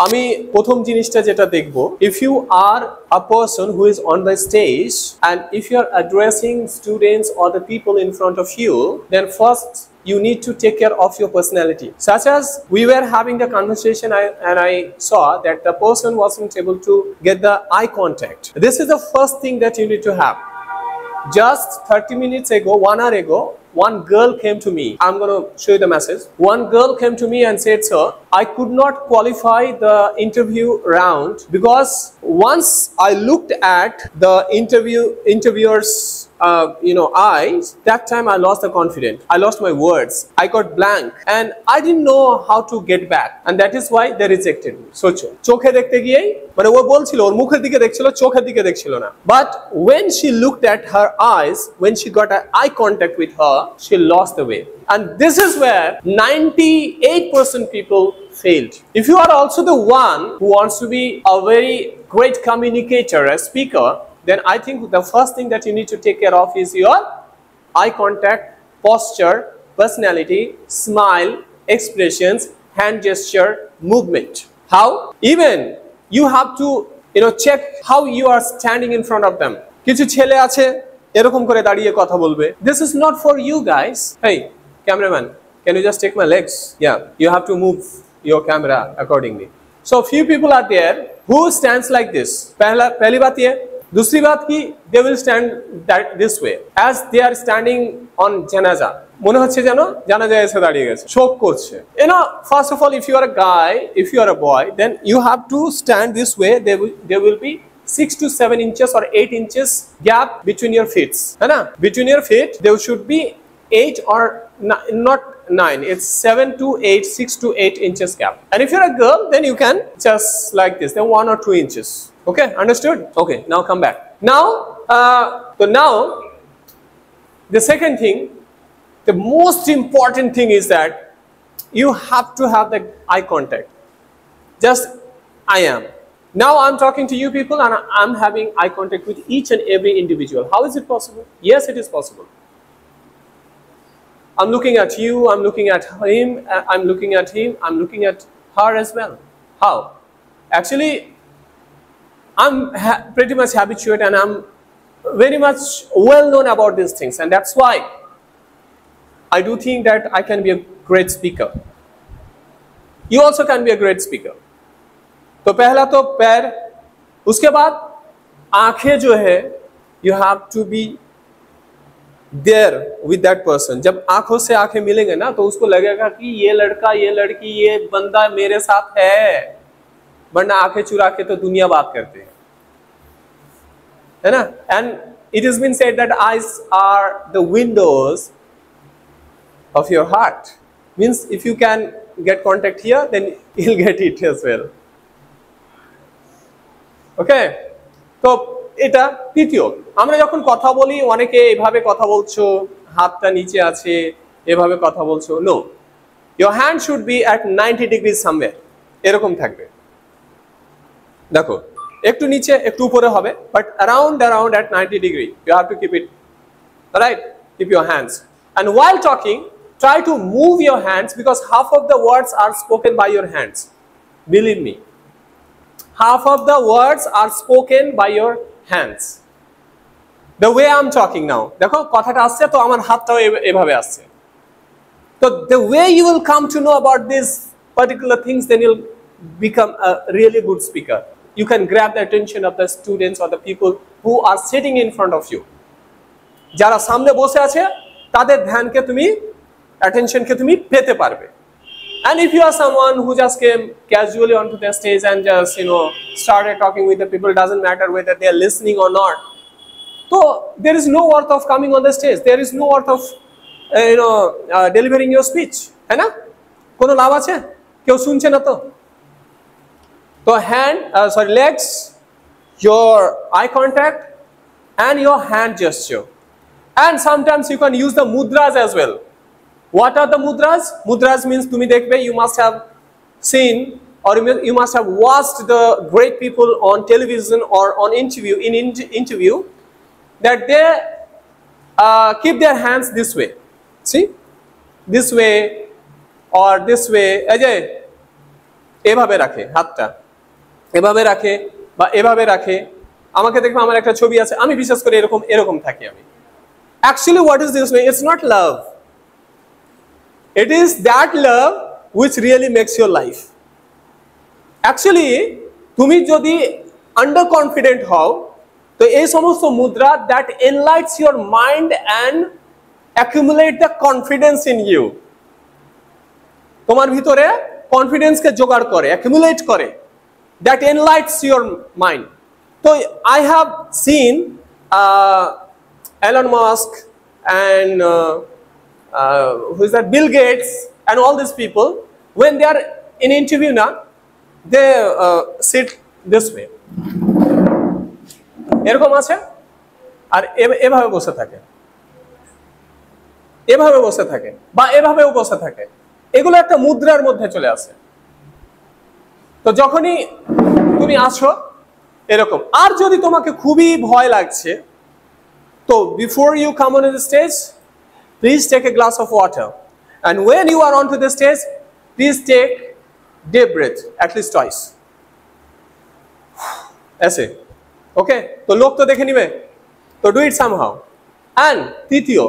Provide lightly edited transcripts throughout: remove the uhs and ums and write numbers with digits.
আমি প্রথম জিনিসটা যেটা দেখব, if you are a person who is on the stage and if you are addressing students or the people in front of you, then first you need to take care of your personality. Such as we were having the conversation and I saw that the person wasn't able to get the eye contact. This is the first thing that you need to have. Just 30 minutes ago, 1 hour ago, one girl came to me. I'm going to show you the message. One girl came to me and said, sir, I could not qualify the interview round because once I looked at the interviewer's eyes, that time I lost the confidence. I lost my words. I got blank and I didn't know how to get back, and that is why they rejected me. Socho chokhe dekhte giye mane o bolchilo or mukher dike dekhchilo, chokher dike dekhchilo na, but when she looked at her eyes, when she got an eye contact with her, she lost the way. And this is where 98% people failed. If you are also the one who wants to be a very great communicator, a speaker, then I think the first thing that you need to take care of is your eye contact, posture, personality, smile, expressions, hand gesture, movement. How? Even you have to check how you are standing in front of them. Kichu chele ache এরকম করে দাঁড়িয়ে কথা বলবে. This is not for you guys. Hey, cameraman, can you just take my legs? Yeah, you have to move your camera accordingly. So few people are there who stands like this. पहली बात ये. दूसरी बात की, they will stand this way as they are standing on janaza. মনে হচ্ছে যেন জানাজায় এসে দাঁড়িয়ে গেছে, শোক করছে. First of all, if you are a guy, if you are a boy, then you have to stand this way. There will be 6 to 7 inches or 8 inches gap between your feet. Between your feet, there should be 8 or not 9. It's 7 to 8, 6 to 8 inches gap. And if you're a girl, then you can just like this, then 1 or 2 inches. Okay, understood? Okay, now come back. Now, the second thing, the most important thing is that you have to have the eye contact. Just I am. Now I'm talking to you people and I'm having eye contact with each and every individual. How is it possible? Yes, it is possible. I'm looking at you, I'm looking at him, I'm looking at him, I'm looking at her as well. How? Actually, I'm pretty much habituated and I'm very much well known about these things, and that's why I do think that I can be a great speaker. You also can be a great speaker. तो पहला तो पैर, उसके बाद आंखें जो है, you have to be there with that person. जब आंखों से आंखें मिलेंगे ना, तो उसको लगेगा कि ये लड़का, ये लड़की, ये बंदा मेरे साथ है, वरना आंखें चुरा के तो दुनिया बात करते हैं, है ना? And it has been said that eyes are the windows of your heart. Means if you can get contact here, then you'll get it as well. ওকে, তো এটা তৃতীয়. আমরা যখন কথা বলি, অনেকে এভাবে কথা বলছো, হাতটা নিচে আছে, এভাবে কথা বলছো. No, your hand should be at 90 degrees somewhere. এরকম থাকবে. দেখো, একটু নিচে একটু উপরে হবে, but around at 90 degree. You have to keep it, right? Keep your hands. And while talking, try to move your hands because half of the words are spoken by your hands. Believe me. Half of the words are spoken by your hands. The way I'm talking now, দেখো কথাটা আসছে তো আমার হাতটাও এভাবে আসছে. So the way you will come to know about these particular things, then you'll become a really good speaker. You can grab the attention of the students or the people who are sitting in front of you. যারা সামনে বসে আছে তাদের ধ্যানকে তুমি, attentionকে তুমি পেতে পারবে. And if you are someone who just came casually onto the stage and just started talking with the people, doesn't matter whether they are listening or not, so there is no worth of coming on the stage. There is no worth of delivering your speech, है ना? কোনো লাভ আছে? কেউ শুনছে না তো? তো legs, your eye contact, and your hand gesture, and sometimes you can use the mudras as well. What are the mudras? Mudras means tumi dekhbe, you must have seen or you must have watched the great people on television or on interview that they keep their hands this way. See, this way or this way. Ajay, এভাবে রাখে, হাতটা এভাবে রাখে বা এভাবে রাখে। আমাকে দেখবে, আমার একটা ছবি আছে, আমি বিশেষ করে এরকম এরকম থাকি আমি। Actually, what is this way? It's not love. It is that love which really makes your life. Actually, তুমি যদি আন্ডার কনফিডেন্ট হও, তো এই সমস্ত মুদ্রা that enlightens your mind and accumulate the confidence in you, তোমার ভিতরে কনফিডেন্সকে জোগাড় করে, অ্যাকুমুলেট করে, that enlightens your mind. So I have seen Elon Musk and who is that, Bill Gates and all these people, when they are in interview now, they sit this way, এরকম আছে, আর এভাবে বসে থাকে, এভাবে বসে থাকে বা এভাবেও বসে থাকে। এগুলো একটা মুদ্রার মধ্যে চলে আসে। তো যখনই তুমি আসো এরকম, আর যদি তোমাকে খুবই ভয় লাগছে, তো before you come on the stage, please take a glass of water, and when you are onto the stage, please take deep breath at least twice. ऐसे, okay? तो लोग तो देखे नहीं में, तो do it somehow. And तृतीय,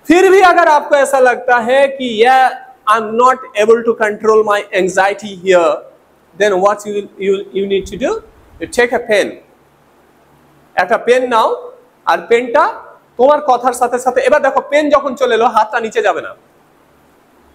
फिर भी अगर आपको ऐसा लगता है कि yeah, I'm not able to control my anxiety here, then what you need to do? You take a pen. একটা পেন নাও, আর পেনটা তোমার কথার সাথে সাথে, এবার দেখো পেন যখন চলে এলো, হাতটা নিচে যাবে না,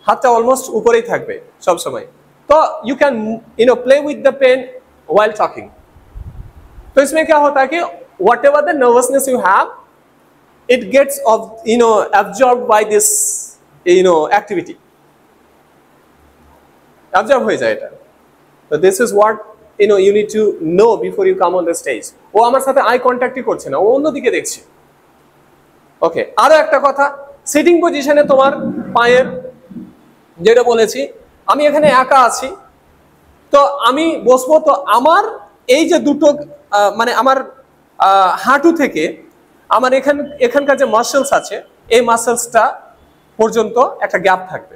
হাতটা অলমোস্ট উপরেই থাকবে সব সময়। तो you can play with the pen while talking. तो इसमें क्या होता है कि whatever the nervousness you have, it gets absorbed by this activity. Absorb হয়ে যায় এটা। So this is what you need to know before you come on the stage. ও আমার সাথে আই কন্ট্যাক্টই করছে না, ও অন্যদিকে দেখছে। ওকে, আরো একটা কথা, সিটিং পজিশনে তোমার পায়ের, যেটা বলেছি, আমি এখানে একা আছি, তো আমি বসবো, তো আমার এই যে দুটো মানে আমার হাঁটু থেকে আমার এখানকার যে মাসেলস আছে, এই মাসেলসটা পর্যন্ত একটা গ্যাপ থাকবে।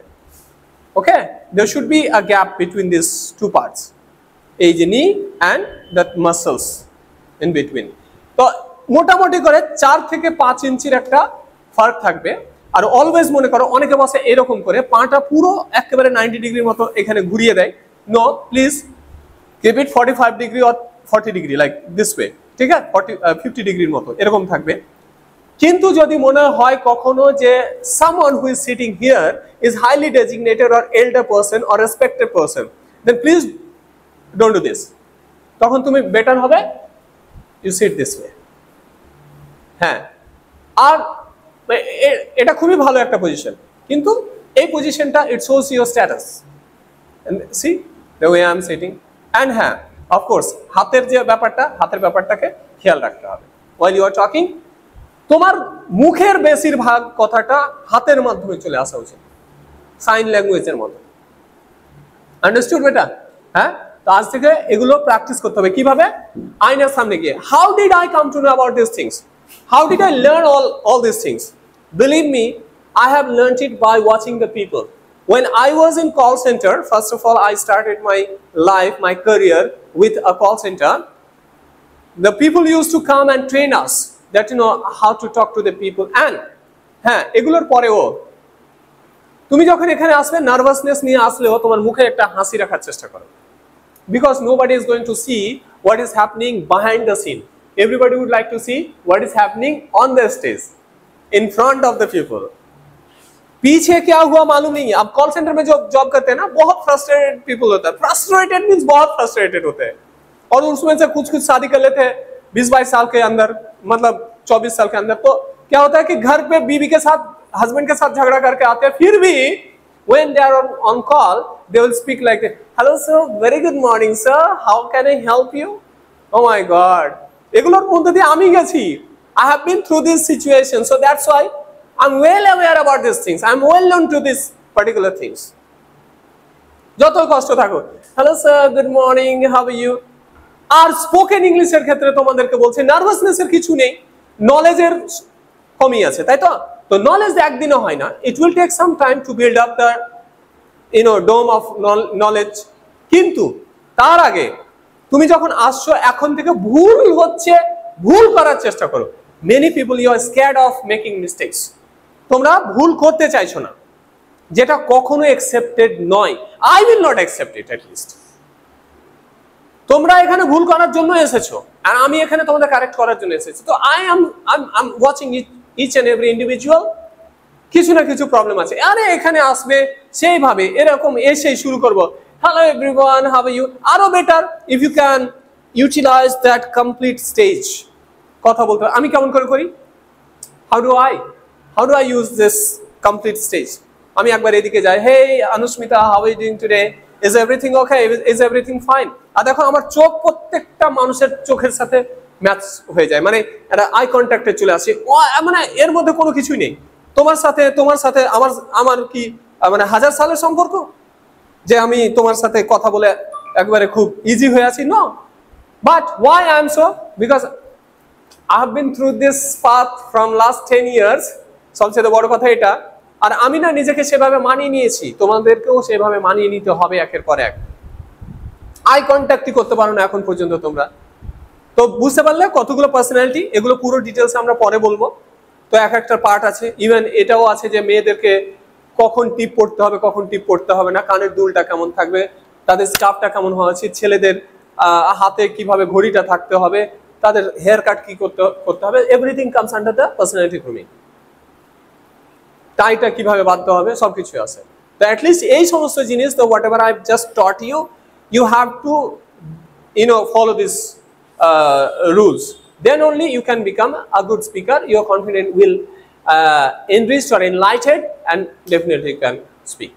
ওকে, there should be a gap between these two parts, এই যে নি and that muscles in between. তো মোটামুটি করে 4 থেকে 5 ইঞ্চির একটা ফারাক থাকবে। আর অলওয়েজ মনে করো, অনেকে বসে এরকম করে, পাটা পুরো একেবারে 90 ডিগ্রির মতো এখানে ঘুরিয়ে দেয়। No, please keep it 45 degree or 40 degree, like this way, ঠিক আছে, 50 ডিগ্রির মতো এরকম থাকবে। কিন্তু যদি মনে হয় কখনো যে someone who is sitting here is highly designated or elder person or respected person, then please don't do this. তখন তুমি বেটার হবে you sit this way. হ্যাঁ, আর এটা খুবই ভালো একটা পজিশন, কিন্তু এই পজিশনটা it shows your status. And see the way I am sitting. And হ্যাঁ, of course, হাতের ব্যাপারটাকে খেয়াল রাখতে হবে while you are talking. তোমার মুখের বেশিরভাগ কথাটা হাতের মাধ্যমে চলে আসা উচিত, সাইন ল্যাঙ্গুয়েজের মতো। আন্ডারস্টুড বেটা? হ্যাঁ, তো আজ থেকে এগুলো প্র্যাকটিস করতে হবে। কিভাবে? আয়নার সামনে গিয়ে। How did I come to know about this things? How did I learn all these things? Believe me, I have learned it by watching the people. When I was in call center, first of all, I started my career with a call center. The people used to come and train us that how to talk to the people. And হ্যাঁ, এগুলোর পরেও তুমি যখন এখানে আসবে, nervousness নিয়ে আসলেও তোমার মুখে একটা হাসি রাখার চেষ্টা করো, because nobody is going to see what is happening behind the scene. Everybody would like to see what is happening on the stage, in front of the people. पीछे क्या हुआ मालूम नहीं है। अब कॉल सेंटर में जो जॉब करते हैं ना, बहुत फ्रस्ट्रेटेड पीपल होता है। फ्रस्ट्रेटेड मींस बहुत फ्रस्ट्रेटेड होते हैं, और उसमें से कुछ शादी कर लेते हैं 20-22 साल के अंदर, मतलब 24 साल के अंदर। तो क्या होता है कि घर पे बीवी के साथ, हस्बैंड के साथ झगड़ा करके आते हैं, फिर भी when they are on call, they will speak like this. Hello sir, very good morning sir, how can I help you? Oh my god, এগুলোর মধ্যে দিয়ে আমি গেছি। I have been through this situation, so that's why I'm well aware about these things. I'm well known to these particular things. যতই কষ্ট থাকো, hello sir, good morning, how are you? আর spoken ইংলিশের ক্ষেত্রে তোমাদেরকে বলছি, নার্ভাসনেসের কিছু নেই, নলেজের কমই আছে, তাই তো? তো নলেজ একদিনও হয় না। It will take some time to build up the dome of knowledge. কিন্তু তার আগে তুমি যখন আসছো এখন থেকে ভুল হচ্ছে, ভুল করার চেষ্টা করো। Many people you are scared of making mistakes. তোমরা ভুল করতে চাইছো না, যেটা কখনো অ্যাকসেপ্টেড নয়। I will not accept it at least. তোমরা এখানে ভুল করার জন্য এসেছো, আর আমি এখানে তোমাদের কারেক্ট করার জন্য এসেছি। তো I am watching each and every individual. কিছু না কিছু প্রবলেম আছে, আরে এখানে আসবে সেইভাবে এরকম এসে শুরু করবো, hello everyone, how are you. আরো better if you can utilize that complete stage. কথা বলতে আমি কেমন করে করি, how do I use this complete stage. আমি একবার এদিকে যাই, hey Anusmita, how are you doing today, is everything okay, is everything fine. আর দেখো আমার চোখ প্রত্যেকটা মানুষের চোখের সাথে ম্যাচ হয়ে যায়, মানে একটা আই কন্ট্যাক্টে চলে আসে, মানে এর মধ্যে কোনো কিছুই নেই। তোমার সাথে আমার কি মানে 1000 সালের সম্পর্ক যে আমি তোমার সাথে কথা বলে একবারে খুব ইজি হয়ে আছি? No, but why I am so, because I have been through this path from last 10 years. সবচেয়ে বড় কথা এটা। আর আমি না নিজেকে সেভাবে মানিয়ে নিয়েছি, তোমাদেরকেও সেভাবে মানিয়ে নিতে হবে একের পর এক। আই কন্ট্যাক্টই করতে পারো না এখন পর্যন্ত তোমরা। তো বুঝতে পারলে কতগুলো পার্সোনালিটি, এগুলো পুরো ডিটেলস আমরা পরে বলবো। তো এক একটা পার্ট আছে, ইভেন এটাও আছে যে মেয়েদেরকে কখন টিপ পড়তে হবে, কখন টিপ পড়তে হবে না, কানের দুলটা কেমন থাকবে, তাদের স্টাফটা কেমন হওয়া উচিত, ছেলেদের হাতে কিভাবে ঘড়িটা থাকতে হবে, তাদের হেয়ার কাট কি করতে হবে, everything comes under the personality grooming. টাইটা কিভাবে বাঁধতে হবে, সবকিছু আছে। তো অ্যাটলিস্ট এই সমস্ত জিনিস, তো whatever I just taught you, you have to follow this rules. Then only you can become a good speaker. Your confidence will enriched or enlightened, and definitely can speak.